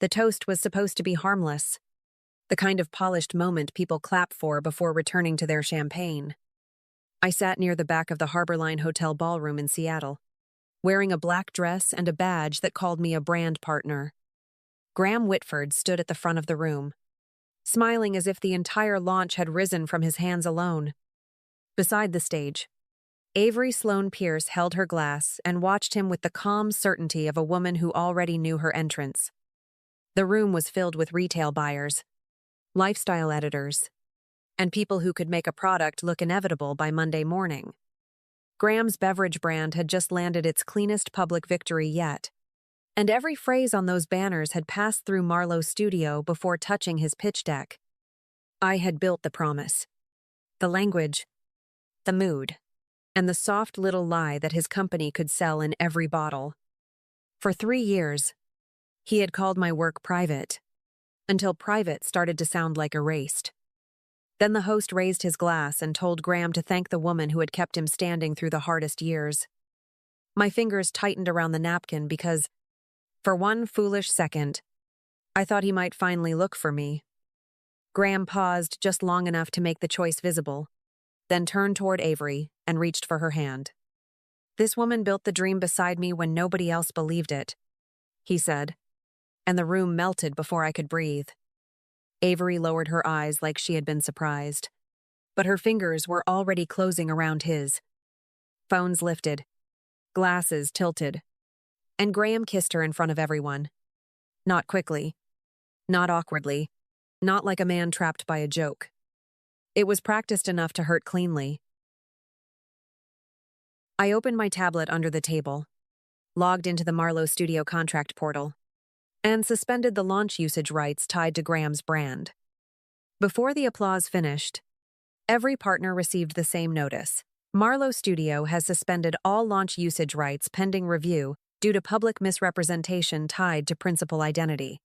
The toast was supposed to be harmless, the kind of polished moment people clap for before returning to their champagne. I sat near the back of the Harborline Hotel ballroom in Seattle, wearing a black dress and a badge that called me a brand partner. Graham Whitford stood at the front of the room, smiling as if the entire launch had risen from his hands alone. Beside the stage, Avery Sloane Pierce held her glass and watched him with the calm certainty of a woman who already knew her entrance. The room was filled with retail buyers, lifestyle editors, and people who could make a product look inevitable by Monday morning. Graham's beverage brand had just landed its cleanest public victory yet, and every phrase on those banners had passed through Marlowe's studio before touching his pitch deck. I had built the promise, the language, the mood, and the soft little lie that his company could sell in every bottle. For 3 years, he had called my work private, until private started to sound like erased. Then the host raised his glass and told Graham to thank the woman who had kept him standing through the hardest years. My fingers tightened around the napkin because, for one foolish second, I thought he might finally look for me. Graham paused just long enough to make the choice visible, then turned toward Avery and reached for her hand. "This woman built the dream beside me when nobody else believed it," he said, and the room melted before I could breathe. Avery lowered her eyes like she had been surprised, but her fingers were already closing around his. Phones lifted, glasses tilted, and Graham kissed her in front of everyone. Not quickly, not awkwardly, not like a man trapped by a joke. It was practiced enough to hurt cleanly. I opened my tablet under the table, logged into the Marlowe Studio contract portal, and suspended the launch usage rights tied to Graham's brand. Before the applause finished, every partner received the same notice. Marlowe Studio has suspended all launch usage rights pending review due to public misrepresentation tied to principal identity.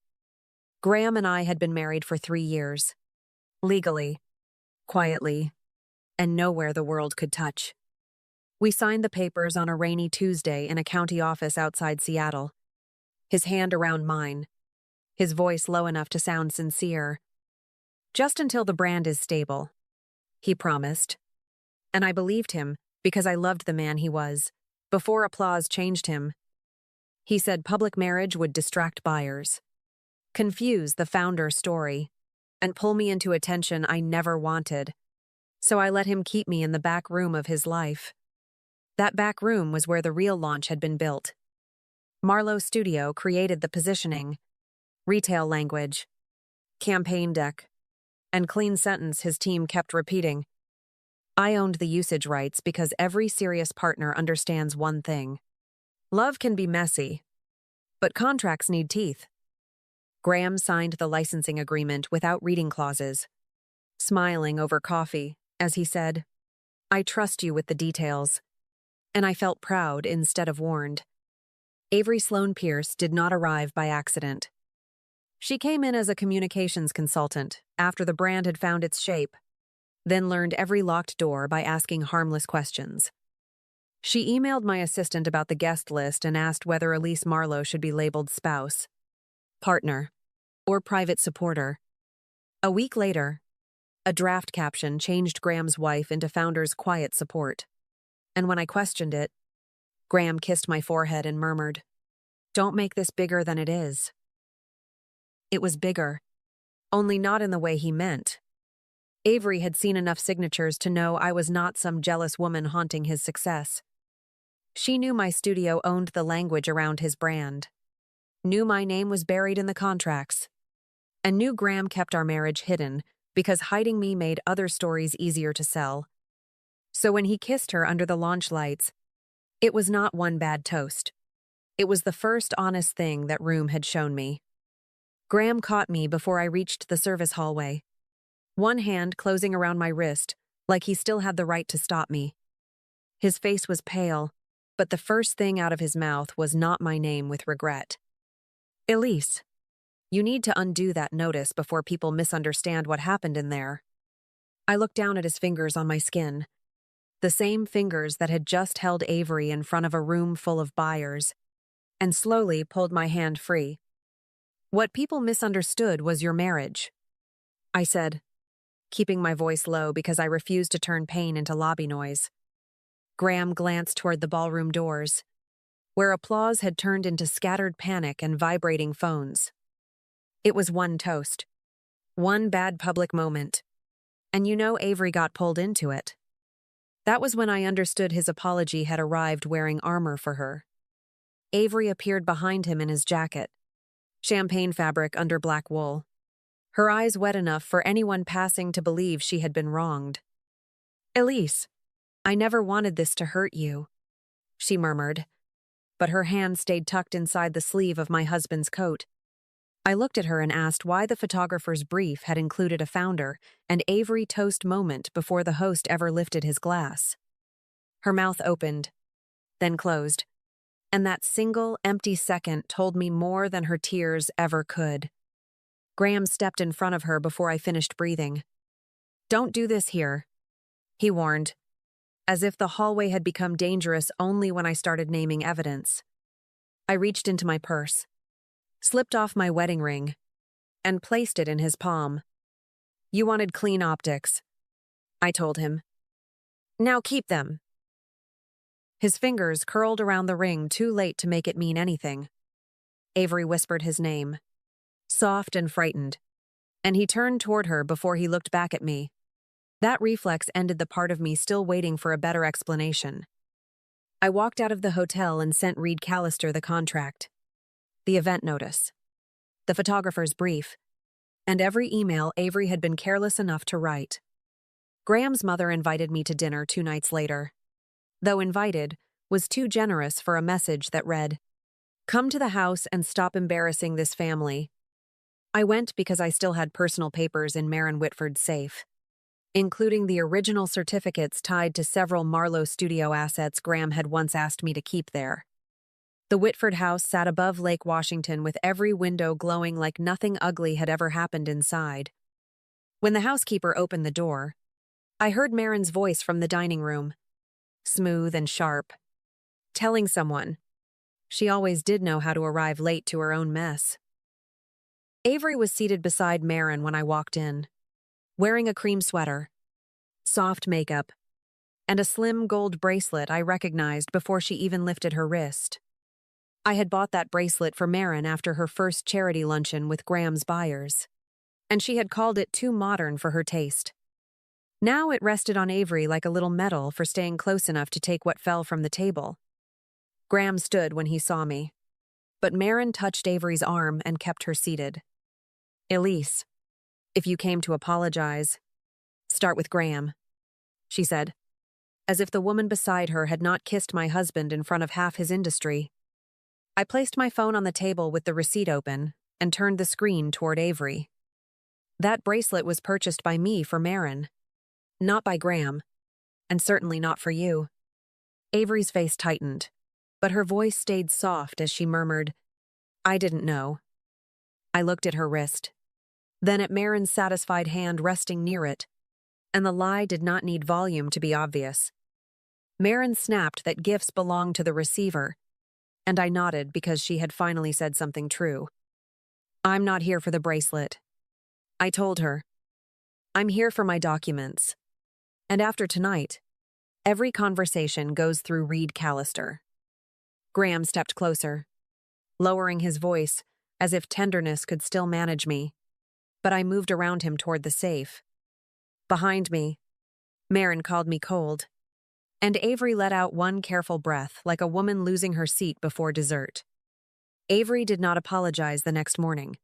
Graham and I had been married for 3 years. Legally, quietly, and nowhere the world could touch. We signed the papers on a rainy Tuesday in a county office outside Seattle, his hand around mine, his voice low enough to sound sincere. "Just until the brand is stable," he promised. And I believed him because I loved the man he was, before applause changed him. He said public marriage would distract buyers, confuse the founder story, and pull me into attention I never wanted. So I let him keep me in the back room of his life. That back room was where the real launch had been built. Marlowe Studio created the positioning, retail language, campaign deck, and clean sentence his team kept repeating. I owned the usage rights because every serious partner understands one thing. Love can be messy, but contracts need teeth. Graham signed the licensing agreement without reading clauses, smiling over coffee as he said, "I trust you with the details." And I felt proud instead of warned. Avery Sloane Pierce did not arrive by accident. She came in as a communications consultant after the brand had found its shape, then learned every locked door by asking harmless questions. She emailed my assistant about the guest list and asked whether Elise Marlowe should be labeled spouse, partner, or private supporter. A week later, a draft caption changed Graham's wife into founder's quiet support. And when I questioned it, Graham kissed my forehead and murmured, "Don't make this bigger than it is." It was bigger, only not in the way he meant. Avery had seen enough signatures to know I was not some jealous woman haunting his success. She knew my studio owned the language around his brand, knew my name was buried in the contracts, and knew Graham kept our marriage hidden because hiding me made other stories easier to sell. So when he kissed her under the launch lights, it was not one bad toast. It was the first honest thing that room had shown me. Graham caught me before I reached the service hallway, one hand closing around my wrist like he still had the right to stop me. His face was pale, but the first thing out of his mouth was not my name with regret. "Elise, you need to undo that notice before people misunderstand what happened in there." I looked down at his fingers on my skin, the same fingers that had just held Avery in front of a room full of buyers, and slowly pulled my hand free. What people misunderstood was your marriage, I said, keeping my voice low because I refused to turn pain into lobby noise. Graham glanced toward the ballroom doors, where applause had turned into scattered panic and vibrating phones. It was one toast. One bad public moment. And you know Avery got pulled into it. That was when I understood his apology had arrived wearing armor for her. Avery appeared behind him in his jacket, champagne fabric under black wool, her eyes wet enough for anyone passing to believe she had been wronged. "Elise, I never wanted this to hurt you," she murmured, but her hand stayed tucked inside the sleeve of my husband's coat. I looked at her and asked why the photographer's brief had included a founder and Avery toast moment before the host ever lifted his glass. Her mouth opened, then closed, and that single, empty second told me more than her tears ever could. Graham stepped in front of her before I finished breathing. "Don't do this here," he warned, as if the hallway had become dangerous only when I started naming evidence. I reached into my purse, slipped off my wedding ring, and placed it in his palm. "You wanted clean optics," I told him. "Now keep them." His fingers curled around the ring too late to make it mean anything. Avery whispered his name, soft and frightened, and he turned toward her before he looked back at me. That reflex ended the part of me still waiting for a better explanation. I walked out of the hotel and sent Reed Callister the contract, the event notice, the photographer's brief, and every email Avery had been careless enough to write. Graham's mother invited me to dinner 2 nights later. Though invited, was too generous for a message that read, "Come to the house and stop embarrassing this family." I went because I still had personal papers in Maren Whitford's safe, including the original certificates tied to several Marlowe studio assets Graham had once asked me to keep there. The Whitford house sat above Lake Washington with every window glowing like nothing ugly had ever happened inside. When the housekeeper opened the door, I heard Maren's voice from the dining room, smooth and sharp, telling someone she always did know how to arrive late to her own mess. Avery was seated beside Maren when I walked in, wearing a cream sweater, soft makeup, and a slim gold bracelet I recognized before she even lifted her wrist. I had bought that bracelet for Maren after her first charity luncheon with Graham's buyers, and she had called it too modern for her taste. Now it rested on Avery like a little medal for staying close enough to take what fell from the table. Graham stood when he saw me, but Maren touched Avery's arm and kept her seated. "Elise, if you came to apologize, start with Graham," she said, as if the woman beside her had not kissed my husband in front of half his industry. I placed my phone on the table with the receipt open and turned the screen toward Avery. That bracelet was purchased by me for Maren, not by Graham, and certainly not for you. Avery's face tightened, but her voice stayed soft as she murmured, "I didn't know." I looked at her wrist, then at Maren's satisfied hand resting near it, and the lie did not need volume to be obvious. Maren snapped that gifts belonged to the receiver, and I nodded because she had finally said something true. "I'm not here for the bracelet," I told her. "I'm here for my documents. And after tonight, every conversation goes through Reed Callister." Graham stepped closer, lowering his voice as if tenderness could still manage me, but I moved around him toward the safe. Behind me, Maren called me cold, and Avery let out one careful breath like a woman losing her seat before dessert. Avery did not apologize the next morning.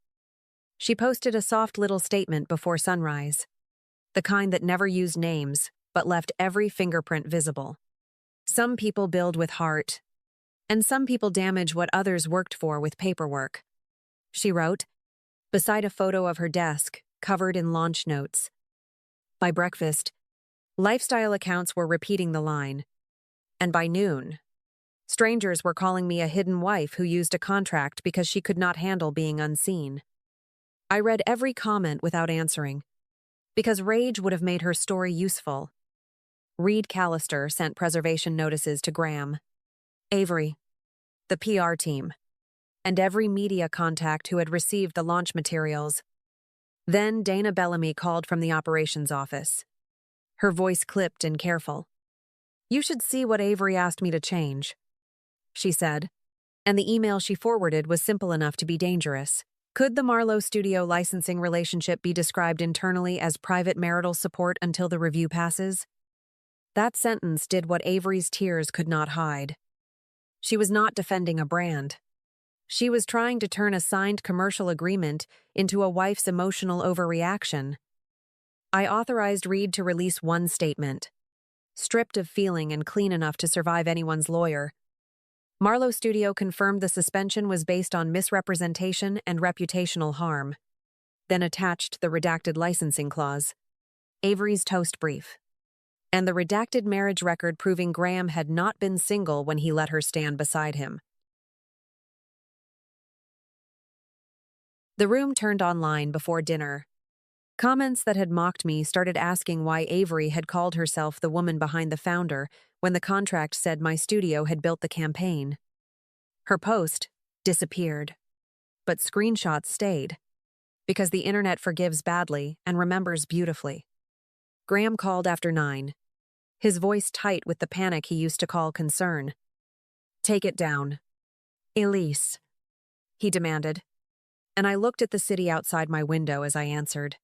She posted a soft little statement before sunrise, the kind that never used names but left every fingerprint visible. "Some people build with heart, and some people damage what others worked for with paperwork," she wrote, beside a photo of her desk covered in launch notes. By breakfast, lifestyle accounts were repeating the line, and by noon, strangers were calling me a hidden wife who used a contract because she could not handle being unseen. I read every comment without answering, because rage would have made her story useful. Reed Callister sent preservation notices to Graham, Avery, the PR team, and every media contact who had received the launch materials. Then Dana Bellamy called from the operations office. Her voice clipped and careful. "You should see what Avery asked me to change," she said, and the email she forwarded was simple enough to be dangerous. Could the Marlowe Studio licensing relationship be described internally as private marital support until the review passes? That sentence did what Avery's tears could not hide. She was not defending a brand. She was trying to turn a signed commercial agreement into a wife's emotional overreaction. I authorized Reed to release one statement, stripped of feeling and clean enough to survive anyone's lawyer. Marlowe Studio confirmed the suspension was based on misrepresentation and reputational harm, then attached the redacted licensing clause, Avery's toast brief, and the redacted marriage record proving Graham had not been single when he let her stand beside him. The room turned online before dinner. Comments that had mocked me started asking why Avery had called herself the woman behind the founder when the contract said my studio had built the campaign. Her post disappeared, but screenshots stayed, because the internet forgives badly and remembers beautifully. Graham called after 9, his voice tight with the panic he used to call concern. "Take it down, Elise," he demanded, and I looked at the city outside my window as I answered.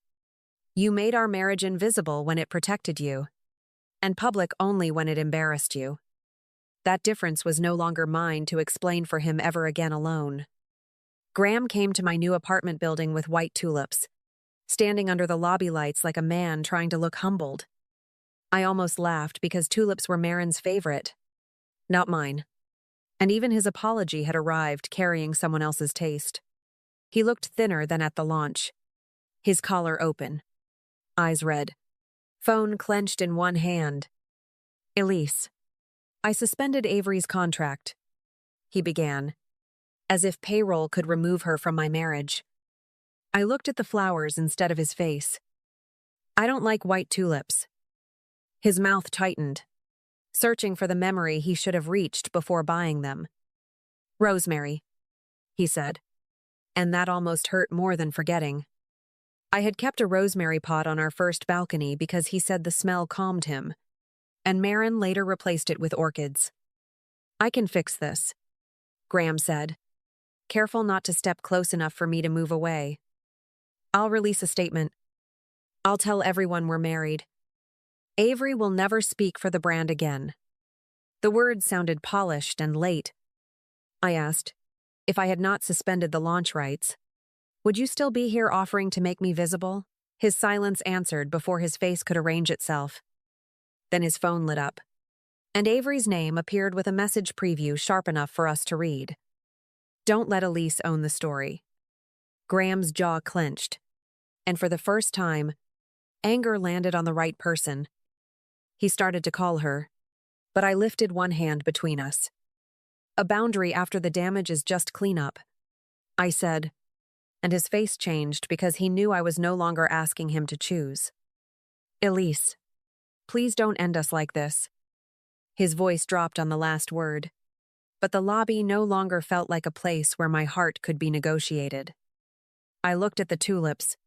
"You made our marriage invisible when it protected you, and public only when it embarrassed you." That difference was no longer mine to explain for him ever again alone. Graham came to my new apartment building with white tulips, standing under the lobby lights like a man trying to look humbled. I almost laughed because tulips were Marin's favorite, not mine. And even his apology had arrived carrying someone else's taste. He looked thinner than at the launch, his collar open, eyes red, phone clenched in one hand. "Elise, I suspended Avery's contract," he began, as if payroll could remove her from my marriage. I looked at the flowers instead of his face. "I don't like white tulips." His mouth tightened, searching for the memory he should have reached before buying them. "Rosemary," he said, and that almost hurt more than forgetting. I had kept a rosemary pot on our first balcony because he said the smell calmed him, and Marin later replaced it with orchids. "I can fix this," Graham said, careful not to step close enough for me to move away. "I'll release a statement. I'll tell everyone we're married. Avery will never speak for the brand again." The words sounded polished and late. I asked, "If I had not suspended the launch rights, would you still be here offering to make me visible?" His silence answered before his face could arrange itself. Then his phone lit up, and Avery's name appeared with a message preview sharp enough for us to read. "Don't let Elise own the story." Graham's jaw clenched, and for the first time, anger landed on the right person. He started to call her, but I lifted one hand between us. "A boundary after the damage is just cleanup," I said, and his face changed because he knew I was no longer asking him to choose. "Elise, please don't end us like this." His voice dropped on the last word, but the lobby no longer felt like a place where my heart could be negotiated. I looked at the tulips,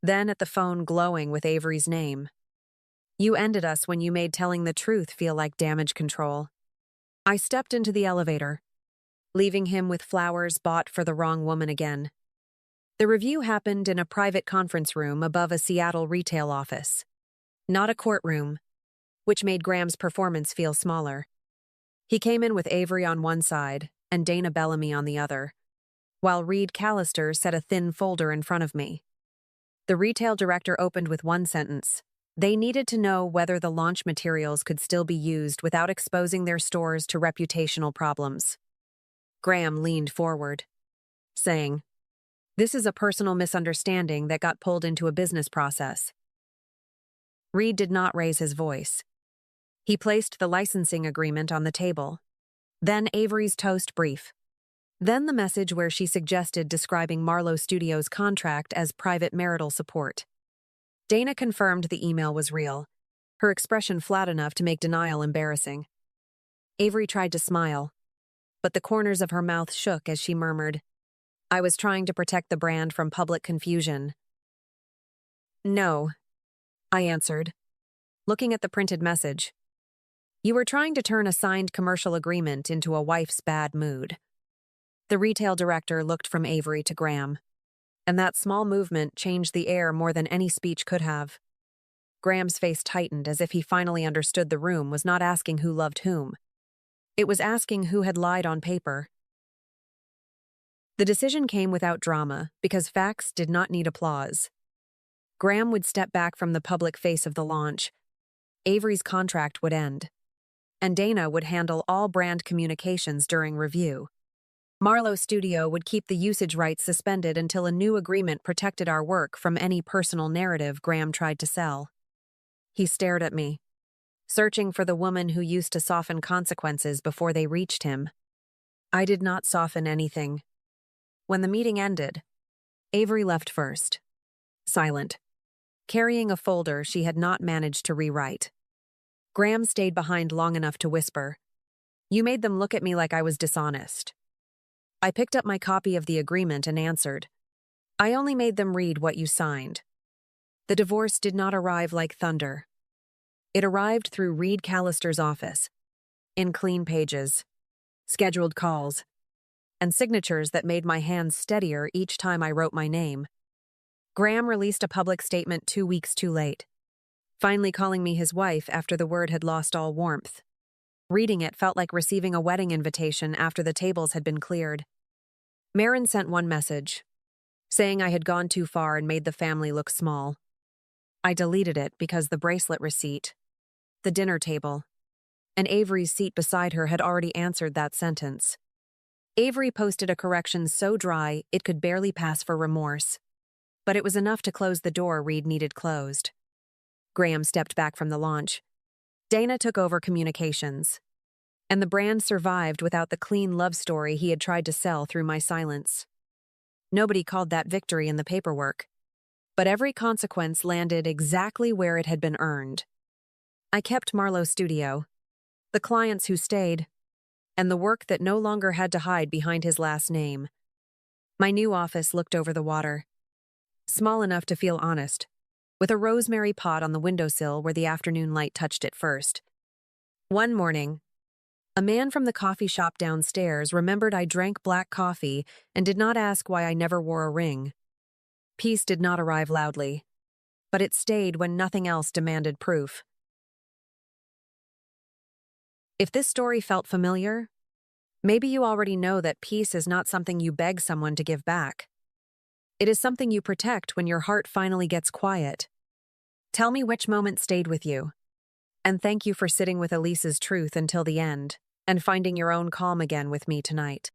then at the phone glowing with Avery's name. "You ended us when you made telling the truth feel like damage control." I stepped into the elevator, leaving him with flowers bought for the wrong woman again. The review happened in a private conference room above a Seattle retail office, not a courtroom, which made Graham's performance feel smaller. He came in with Avery on one side and Dana Bellamy on the other, while Reed Callister set a thin folder in front of me. The retail director opened with one sentence. They needed to know whether the launch materials could still be used without exposing their stores to reputational problems. Graham leaned forward, saying, "This is a personal misunderstanding that got pulled into a business process." Reed did not raise his voice. He placed the licensing agreement on the table, then Avery's toast brief, then the message where she suggested describing Marlowe Studios' contract as private marital support. Dana confirmed the email was real, her expression flat enough to make denial embarrassing. Avery tried to smile, but the corners of her mouth shook as she murmured, "I was trying to protect the brand from public confusion." "No," I answered, looking at the printed message. "You were trying to turn a signed commercial agreement into a wife's bad mood." The retail director looked from Avery to Graham, and that small movement changed the air more than any speech could have. Graham's face tightened as if he finally understood the room was not asking who loved whom. It was asking who had lied on paper. The decision came without drama because facts did not need applause. Graham would step back from the public face of the launch. Avery's contract would end, and Dana would handle all brand communications during review. Marlowe Studio would keep the usage rights suspended until a new agreement protected our work from any personal narrative Graham tried to sell. He stared at me, searching for the woman who used to soften consequences before they reached him. I did not soften anything. When the meeting ended, Avery left first, silent, carrying a folder she had not managed to rewrite. Graham stayed behind long enough to whisper, "You made them look at me like I was dishonest." I picked up my copy of the agreement and answered, "I only made them read what you signed." The divorce did not arrive like thunder. It arrived through Reed Callister's office, in clean pages, scheduled calls, and signatures that made my hands steadier each time I wrote my name. Graham released a public statement 2 weeks too late, finally calling me his wife after the word had lost all warmth. Reading it felt like receiving a wedding invitation after the tables had been cleared. Marin sent one message, saying I had gone too far and made the family look small. I deleted it because the bracelet receipt, the dinner table, and Avery's seat beside her had already answered that sentence. Avery posted a correction so dry it could barely pass for remorse, but it was enough to close the door Reed needed closed. Graham stepped back from the launch. Dana took over communications, and the brand survived without the clean love story he had tried to sell through my silence. Nobody called that victory in the paperwork, but every consequence landed exactly where it had been earned. I kept Marlowe Studio, the clients who stayed, and the work that no longer had to hide behind his last name. My new office looked over the water, small enough to feel honest, with a rosemary pot on the windowsill where the afternoon light touched it first. One morning, a man from the coffee shop downstairs remembered I drank black coffee and did not ask why I never wore a ring. Peace did not arrive loudly, but it stayed when nothing else demanded proof. If this story felt familiar, maybe you already know that peace is not something you beg someone to give back. It is something you protect when your heart finally gets quiet. Tell me which moment stayed with you. And thank you for sitting with Elise's truth until the end and finding your own calm again with me tonight.